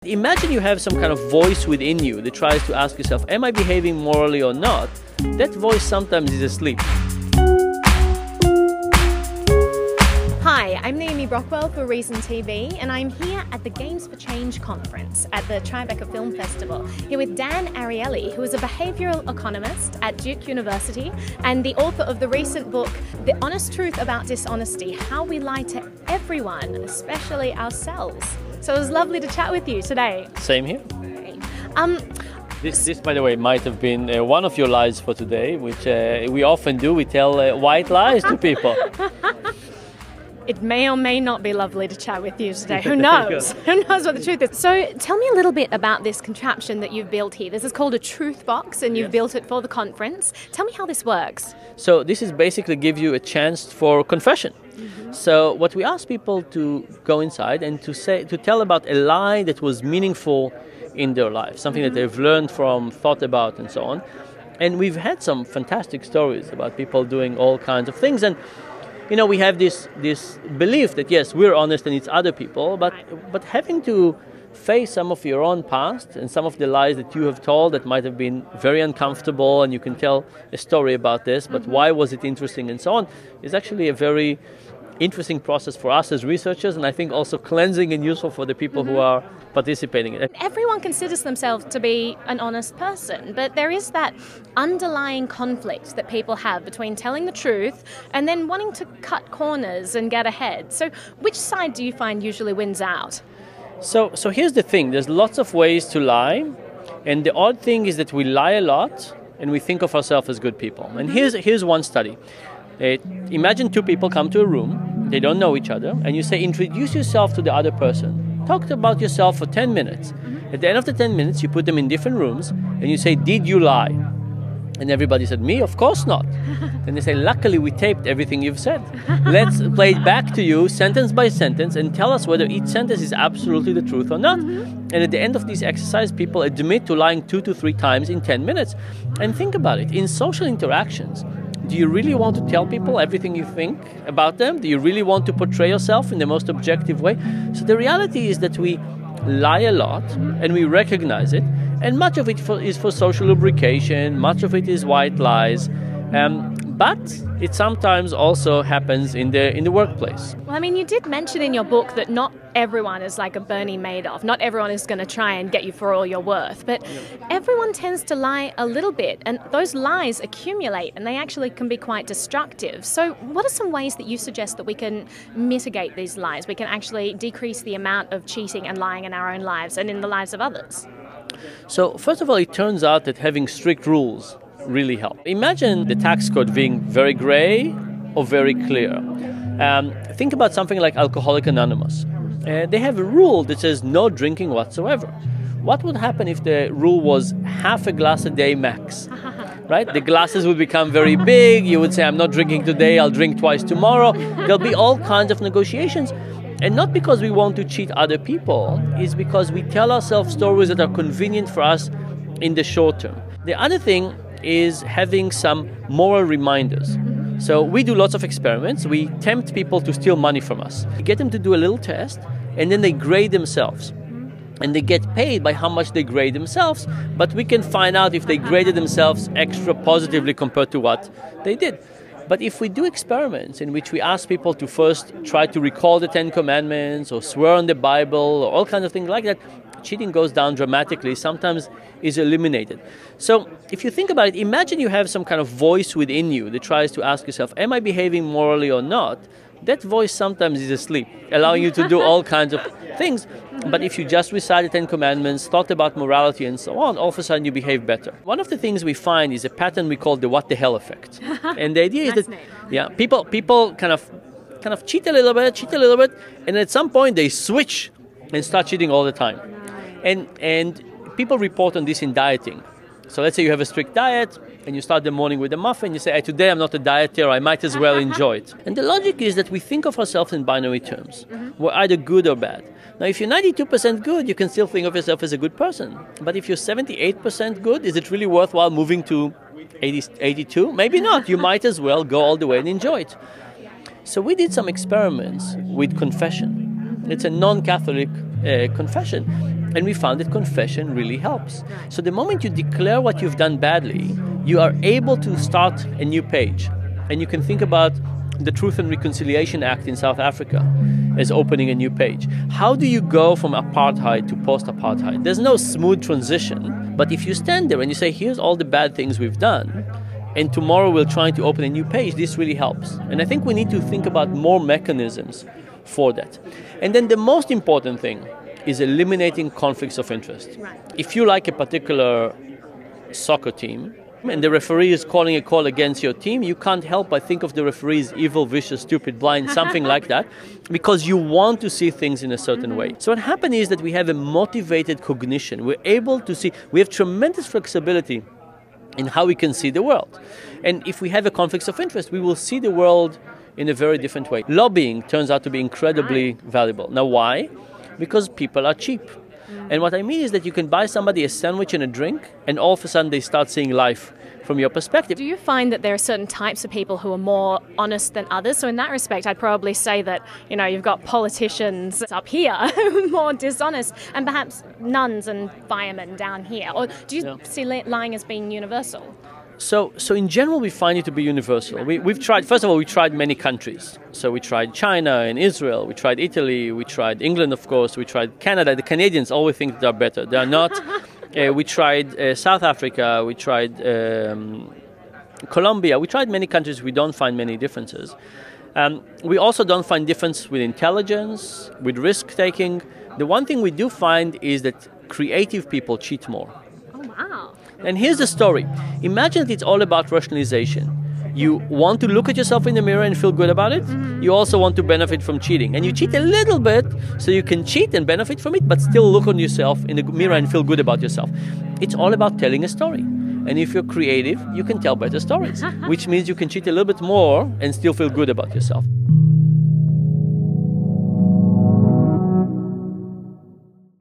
Imagine you have some kind of voice within you that tries to ask yourself, am I behaving morally or not? That voice sometimes is asleep. Hi, I'm Naomi Brockwell for Reason TV, and I'm here at the Games for Change conference at the Tribeca Film Festival, here with Dan Ariely, who is a behavioural economist at Duke University and the author of the recent book, The Honest Truth About Dishonesty, How We Lie to Everyone, Especially Ourselves. So it was lovely to chat with you today. Same here. Great. This, by the way, might have been one of your lies for today, which we often do. We tell white lies to people. It may or may not be lovely to chat with you today. Who knows? Who knows what the truth is? So tell me a little bit about this contraption that you've built here. This is called a truth box, and you've built it for the conference. Tell me how this works. So this is basically give you a chance for confession. Mm-hmm. So what we ask people to go inside and to tell about a lie that was meaningful in their life, something that they've learned from, thought about, and so on. And we've had some fantastic stories about people doing all kinds of things. And you know, we have this belief that, yes, we're honest and it's other people, but having to face some of your own past and some of the lies that you have told that might have been very uncomfortable, and you can tell a story about this, but why was it interesting and so on, is actually a very interesting process for us as researchers, and I think also cleansing and useful for the people who are participating in it. Everyone considers themselves to be an honest person, but there is that underlying conflict that people have between telling the truth and then wanting to cut corners and get ahead. So which side do you find usually wins out? So here's the thing, there's lots of ways to lie, and the odd thing is that we lie a lot and we think of ourselves as good people. And here's one study. Imagine two people come to a room, they don't know each other, and you say, introduce yourself to the other person. Talk about yourself for 10 minutes. At the end of the 10 minutes, you put them in different rooms, and you say, did you lie? And everybody said, me? Of course not. And they say, luckily we taped everything you've said. Let's play it back to you, sentence by sentence, and tell us whether each sentence is absolutely the truth or not. And at the end of this exercise, people admit to lying 2 to 3 times in 10 minutes. And think about it. In social interactions, do you really want to tell people everything you think about them? Do you really want to portray yourself in the most objective way? So the reality is that we lie a lot, and we recognize it, and much of it is for social lubrication, much of it is white lies, but it sometimes also happens in the workplace. Well, I mean, you did mention in your book that not everyone is like a Bernie Madoff. Not everyone is going to try and get you for all you're worth, but everyone tends to lie a little bit, and those lies accumulate, and they actually can be quite destructive. So what are some ways that you suggest that we can mitigate these lies? We can actually decrease the amount of cheating and lying in our own lives and in the lives of others. So first of all, it turns out that having strict rules really help. Imagine the tax code being very gray or very clear. Think about something like Alcoholics Anonymous. They have a rule that says no drinking whatsoever. What would happen if the rule was half a glass a day max? Right? The glasses would become very big. You would say, I'm not drinking today, I'll drink twice tomorrow. There'll be all kinds of negotiations. And not because we want to cheat other people, it's because we tell ourselves stories that are convenient for us in the short term. The other thing is having some moral reminders. So we do lots of experiments. We tempt people to steal money from us. We get them to do a little test, and then they grade themselves. And they get paid by how much they grade themselves, but we can find out if they graded themselves extra positively compared to what they did. But if we do experiments in which we ask people to first try to recall the 10 Commandments or swear on the Bible or all kinds of things like that, cheating goes down dramatically, sometimes is eliminated. So if you think about it, imagine you have some kind of voice within you that tries to ask yourself, am I behaving morally or not? That voice sometimes is asleep, allowing you to do all kinds of things. But if you just recite the 10 Commandments, thought about morality and so on, all of a sudden you behave better. One of the things we find is a pattern we call the what the hell effect. And the idea is that people kind of cheat a little bit, and at some point they switch and start cheating all the time. And people report on this in dieting. So let's say you have a strict diet, and you start the morning with a muffin, you say, hey, today I'm not a dieter, I might as well enjoy it. And the logic is that we think of ourselves in binary terms. We're either good or bad. Now, if you're 92% good, you can still think of yourself as a good person. But if you're 78% good, is it really worthwhile moving to 82? Maybe not. You might as well go all the way and enjoy it. So we did some experiments with confession. It's a non-Catholic confession. And we found that confession really helps. So the moment you declare what you've done badly, you are able to start a new page. And you can think about the Truth and Reconciliation Act in South Africa as opening a new page. How do you go from apartheid to post-apartheid? There's no smooth transition, but if you stand there and you say, here's all the bad things we've done, and tomorrow we're trying to open a new page, this really helps. And I think we need to think about more mechanisms for that. And then the most important thing is eliminating conflicts of interest. Right. If you like a particular soccer team, and the referee is calling a call against your team, you can't help but think of the referee as evil, vicious, stupid, blind, something like that, because you want to see things in a certain way. So what happened is that we have a motivated cognition. We're able to see, we have tremendous flexibility in how we can see the world. And if we have a conflict of interest, we will see the world in a very different way. Lobbying turns out to be incredibly valuable. Now, why? Because people are cheap. And what I mean is that you can buy somebody a sandwich and a drink, and all of a sudden they start seeing life from your perspective. Do you find that there are certain types of people who are more honest than others? So in that respect, I'd probably say that, you've got politicians up here who are more dishonest, and perhaps nuns and firemen down here. Or do you see lying as being universal? So in general, we find it to be universal. We've tried, first of all, we tried many countries. So we tried China and Israel, we tried Italy, we tried England, of course, we tried Canada. The Canadians always think they're better. They're not. We tried South Africa, we tried Colombia. We tried many countries. We don't find many differences. We also don't find difference with intelligence, with risk-taking. The one thing we do find is that creative people cheat more. Oh, wow. And here's the story. Imagine that it's all about rationalization. You want to look at yourself in the mirror and feel good about it. Mm-hmm. You also want to benefit from cheating. And you cheat a little bit so you can cheat and benefit from it, but still look on yourself in the mirror and feel good about yourself. It's all about telling a story. And if you're creative, you can tell better stories, which means you can cheat a little bit more and still feel good about yourself.